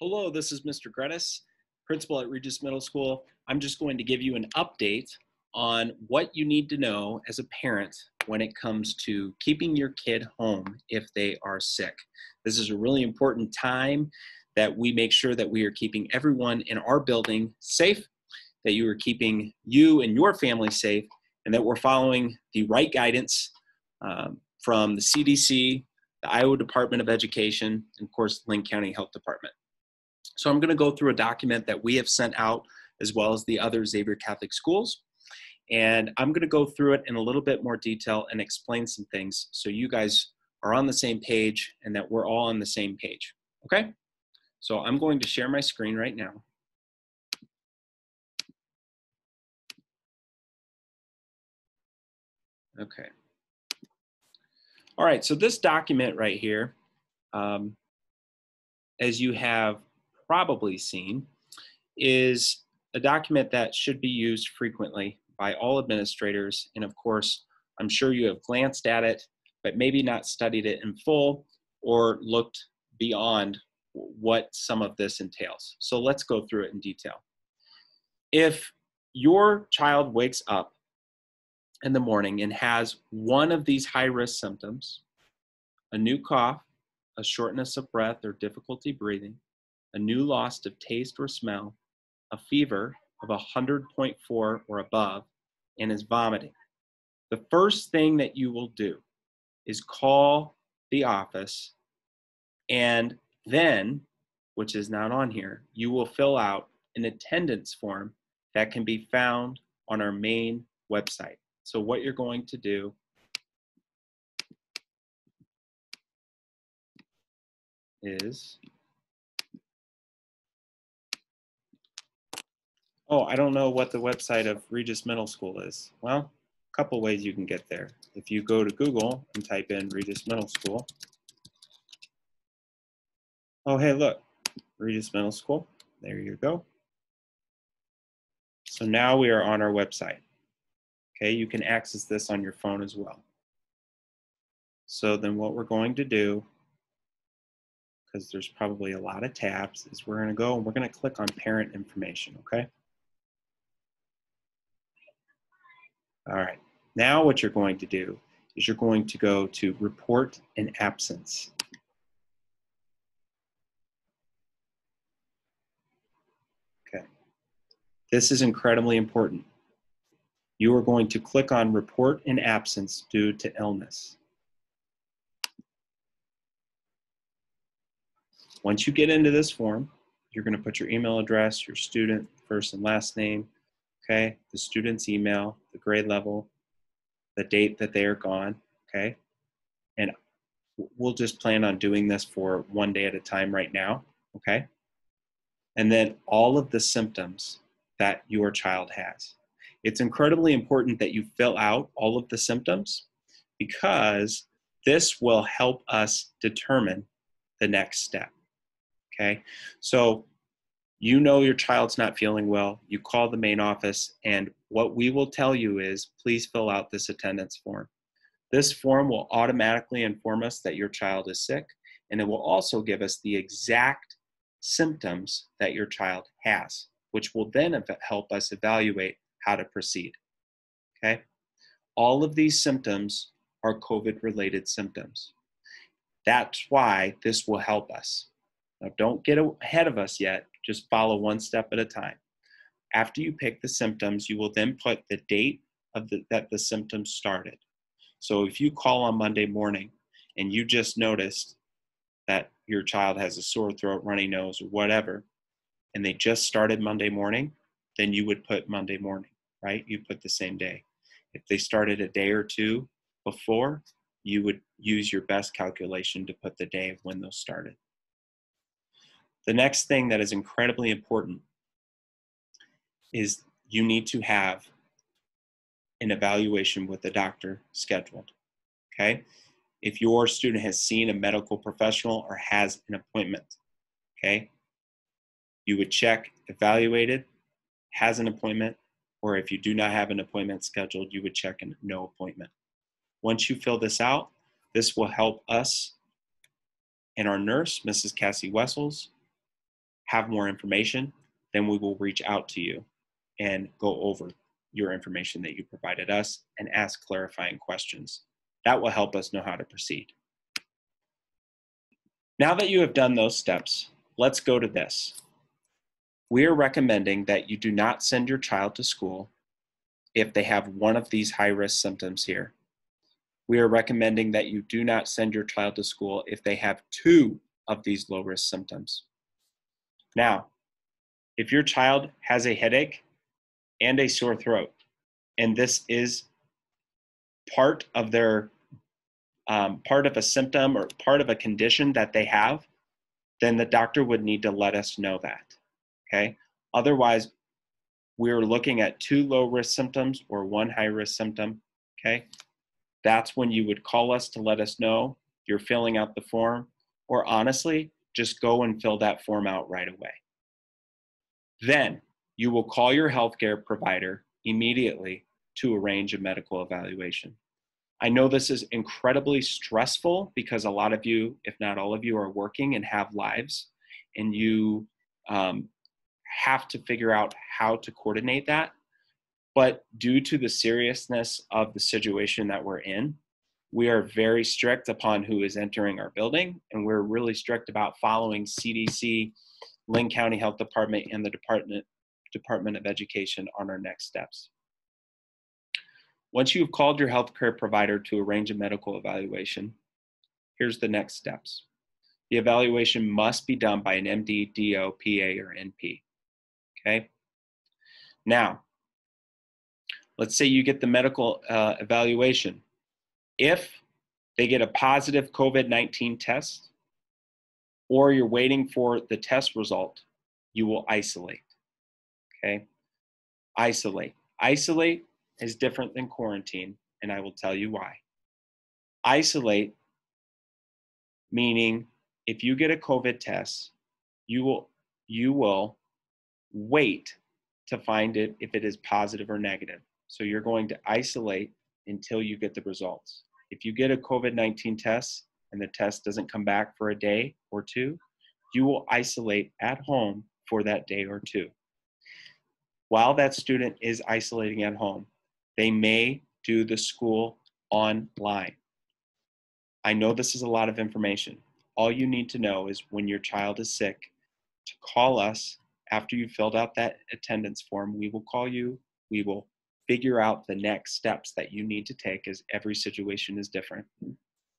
Hello, this is Mr. Gredys, principal at Regis Middle School. I'm just going to give you an update on what you need to know as a parent when it comes to keeping your kid home if they are sick. This is a really important time that we make sure that we are keeping everyone in our building safe, that you are keeping you and your family safe, and that we're following the right guidance from the CDC, the Iowa Department of Education, and of course, Linn County Health Department. So I'm going to go through a document that we have sent out as well as the other Xavier Catholic schools. And I'm going to go through it in a little bit more detail and explain some things so you guys are on the same page and that we're all on the same page. Okay? So I'm going to share my screen right now. Okay. All right, so this document right here, as you have probably seen, is a document that should be used frequently by all administrators. And of course, I'm sure you have glanced at it, but maybe not studied it in full or looked beyond what some of this entails. So let's go through it in detail. If your child wakes up in the morning and has one of these high-risk symptoms, a new cough, a shortness of breath or difficulty breathing, a new loss of taste or smell, a fever of 100.4 or above, and is vomiting, the first thing that you will do is call the office, and then, which is not on here, you will fill out an attendance form that can be found on our main website. So what you're going to do is, oh, I don't know what the website of Regis Middle School is. Well, a couple ways you can get there. If you go to Google and type in Regis Middle School, oh, hey, look, Regis Middle School, there you go. So now we are on our website. Okay, you can access this on your phone as well. So then what we're going to do, because there's probably a lot of tabs, is we're gonna go and we're gonna click on parent information, okay? All right, now what you're going to do is you're going to go to report an absence. Okay, this is incredibly important. You are going to click on report an absence due to illness. Once you get into this form, you're going to put your email address, your student first and last name, okay, the student's email, the grade level, the date that they are gone, okay? And we'll just plan on doing this for one day at a time right now, okay? And then all of the symptoms that your child has. It's incredibly important that you fill out all of the symptoms because this will help us determine the next step. Okay, so you know your child's not feeling well, you call the main office, and what we will tell you is, please fill out this attendance form. This form will automatically inform us that your child is sick, and it will also give us the exact symptoms that your child has, which will then help us evaluate how to proceed. Okay, all of these symptoms are COVID-related symptoms. That's why this will help us. Now, don't get ahead of us yet. Just follow one step at a time. After you pick the symptoms, you will then put the date of that the symptoms started. So if you call on Monday morning and you just noticed that your child has a sore throat, runny nose, or whatever, and they just started Monday morning, then you would put Monday morning, right? You put the same day. If they started a day or two before, you would use your best calculation to put the day of when those started. The next thing that is incredibly important is you need to have an evaluation with the doctor scheduled, okay? If your student has seen a medical professional or has an appointment, okay? You would check evaluated, has an appointment, or if you do not have an appointment scheduled, you would check no appointment. Once you fill this out, this will help us and our nurse, Mrs. Cassie Wessels, have more information, then we will reach out to you and go over your information that you provided us and ask clarifying questions. That will help us know how to proceed. Now that you have done those steps, let's go to this. We are recommending that you do not send your child to school if they have one of these high-risk symptoms here. We are recommending that you do not send your child to school if they have two of these low-risk symptoms. Now, if your child has a headache and a sore throat, and this is part of their part of a symptom or part of a condition that they have, then the doctor would need to let us know that, okay? Otherwise, we're looking at two low-risk symptoms or one high-risk symptom, okay? That's when you would call us to let us know you're filling out the form, or honestly, just go and fill that form out right away. Then you will call your healthcare provider immediately to arrange a medical evaluation. I know this is incredibly stressful because a lot of you, if not all of you, are working and have lives, and you have to figure out how to coordinate that. But due to the seriousness of the situation that we're in, we are very strict upon who is entering our building, and we're really strict about following CDC, Linn County Health Department, and the Department of Education on our next steps. Once you've called your healthcare provider to arrange a medical evaluation, here's the next steps. The evaluation must be done by an MD, DO, PA, or NP, okay? Now, let's say you get the medical evaluation. If they get a positive COVID-19 test, or you're waiting for the test result, you will isolate, okay? Isolate. Isolate is different than quarantine, and I will tell you why. Isolate, meaning if you get a COVID test, you will wait to find it if it is positive or negative. So you're going to isolate until you get the results. If you get a COVID-19 test and the test doesn't come back for a day or two, you will isolate at home for that day or two. While that student is isolating at home, they may do the school online. I know this is a lot of information. All you need to know is when your child is sick, to call us after you've filled out that attendance form. We will call you. We will figure out the next steps that you need to take, as every situation is different,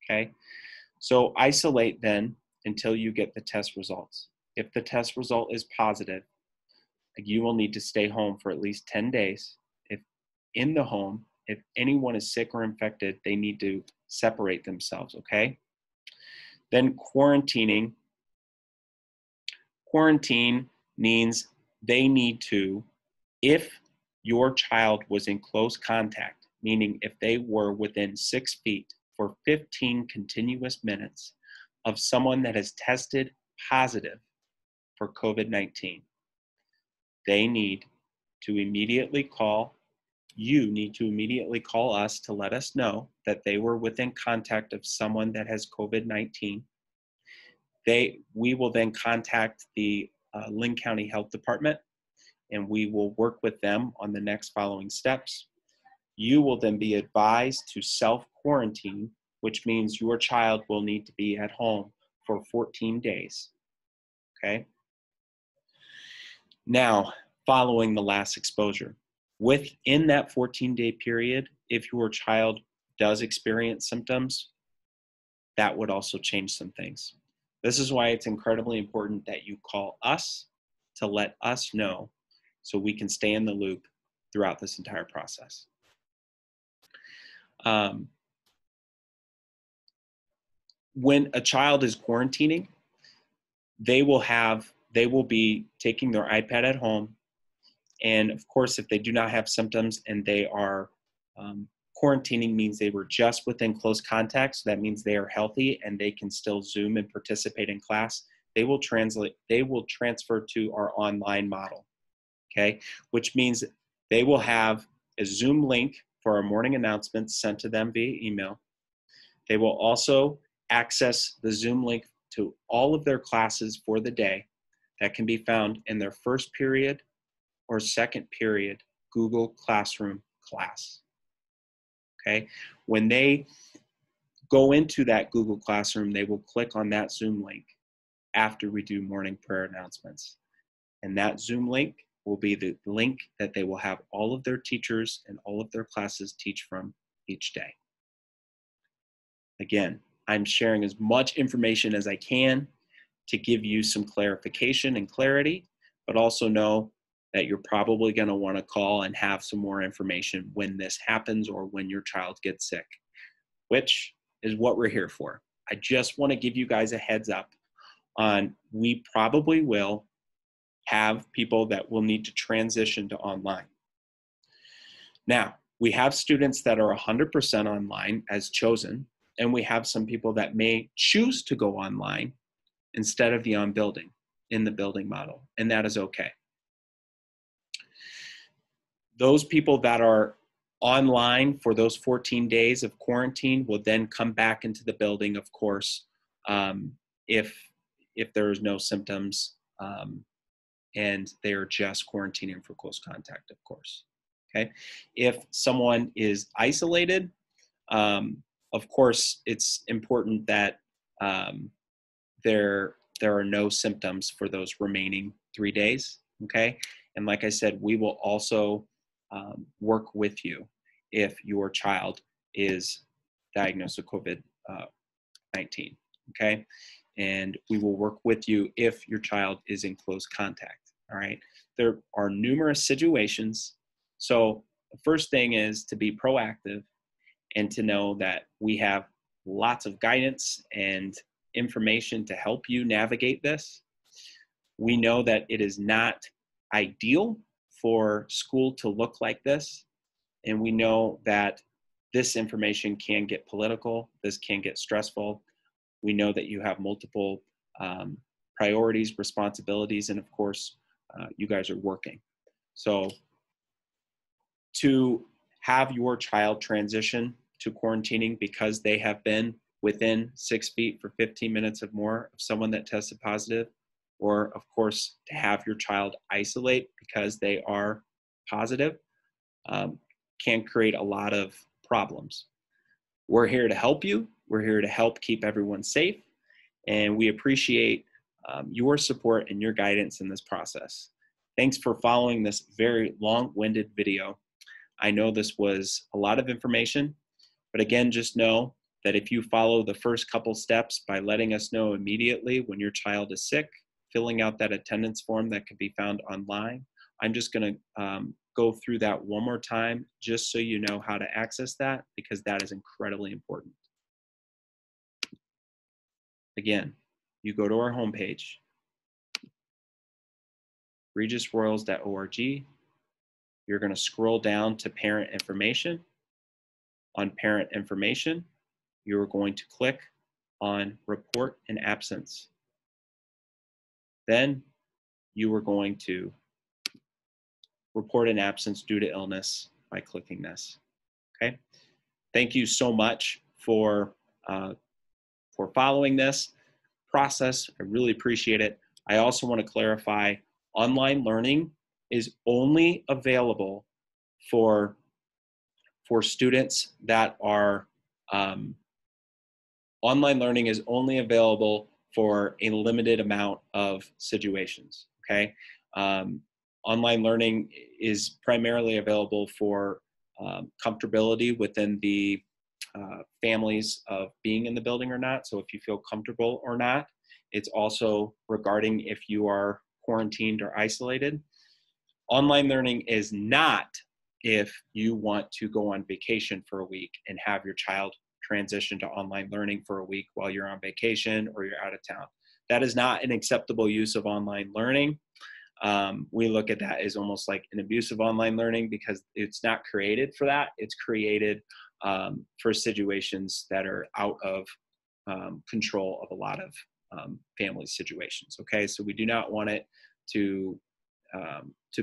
okay? So isolate then until you get the test results. If the test result is positive, you will need to stay home for at least 10 days. If in the home, if anyone is sick or infected, they need to separate themselves, okay? Then quarantining. Quarantine means they need to, if your child was in close contact, meaning if they were within 6 feet for 15 continuous minutes of someone that has tested positive for COVID-19, they need to immediately call, you need to immediately call us to let us know that they were within contact of someone that has COVID-19. We will then contact the Linn County Health Department, and we will work with them on the next following steps. You will then be advised to self-quarantine, which means your child will need to be at home for 14 days, okay? Now, following the last exposure, within that 14-day period, if your child does experience symptoms, that would also change some things. This is why it's incredibly important that you call us to let us know so we can stay in the loop throughout this entire process. When a child is quarantining, they will be taking their iPad at home. And of course, if they do not have symptoms and they are quarantining, means they were just within close contact. So that means they are healthy and they can still Zoom and participate in class. They will transfer to our online model, okay? Which means they will have a Zoom link for our morning announcements sent to them via email. They will also access the Zoom link to all of their classes for the day. that can be found in their first period or second period Google Classroom class. Okay, when they go into that Google Classroom, they will click on that Zoom link after we do morning prayer announcements. And that Zoom link will be the link that they will have all of their teachers and all of their classes teach from each day. Again, I'm sharing as much information as I can to give you some clarification and clarity, but also know that you're probably going to want to call and have some more information when this happens or when your child gets sick, which is what we're here for. I just want to give you guys a heads up on we probably will have people that will need to transition to online. Now, we have students that are 100% online as chosen, and we have some people that may choose to go online instead of the in the building model, and that is okay. Those people that are online for those 14 days of quarantine will then come back into the building, of course, if there is no symptoms and they are just quarantining for close contact, of course. Okay, if someone is isolated, of course, it's important that there are no symptoms for those remaining 3 days. Okay, and like I said, we will also work with you if your child is diagnosed with COVID-19. Okay, and we will work with you if your child is in close contact. All right, there are numerous situations. So the first thing is to be proactive and to know that we have lots of guidance and information to help you navigate this. We know that it is not ideal for school to look like this, and we know that this information can get political, this can get stressful. We know that you have multiple priorities, responsibilities, and of course, you guys are working. So to have your child transition to quarantining because they have been within 6 feet for 15 minutes or more of someone that tested positive, or of course, to have your child isolate because they are positive, can create a lot of problems. We're here to help you. We're here to help keep everyone safe, and we appreciate your support and your guidance in this process. Thanks for following this very long-winded video. I know this was a lot of information, but again, just know that if you follow the first couple steps by letting us know immediately when your child is sick, filling out that attendance form that can be found online, I'm just going to go through that one more time just so you know how to access that, because that is incredibly important. Again, you go to our homepage, regisroyals.org. You're going to scroll down to parent information. On parent information, you're going to click on report an absence. Then you are going to report an absence due to illness by clicking this. Okay. Thank you so much for following this process. I really appreciate it. I also want to clarify, online learning is only available for students that are, online learning is only available for a limited amount of situations, okay? Online learning is primarily available for comfortability within the families of being in the building or not. So if you feel comfortable or not. It's also regarding if you are quarantined or isolated. Online learning is not if you want to go on vacation for a week and have your child transition to online learning for a week while you're on vacation or you're out of town. That is not an acceptable use of online learning. We look at that as almost like an abuse of online learning because it's not created for that. It's created for situations that are out of control of a lot of family situations. Okay, so we do not want it to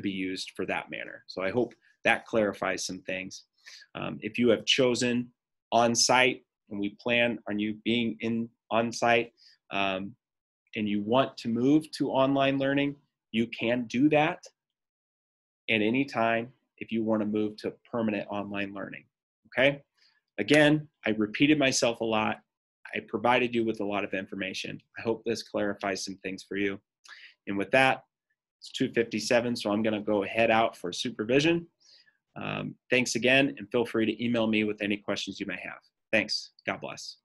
be used for that manner. So I hope that clarifies some things. If you have chosen on-site and we plan on you being in on-site, and you want to move to online learning, you can do that at any time if you want to move to permanent online learning, okay? Again, I repeated myself a lot. I provided you with a lot of information. I hope this clarifies some things for you. And with that, it's 2:57, so I'm going to go head out for supervision. Thanks again, and feel free to email me with any questions you may have. Thanks. God bless.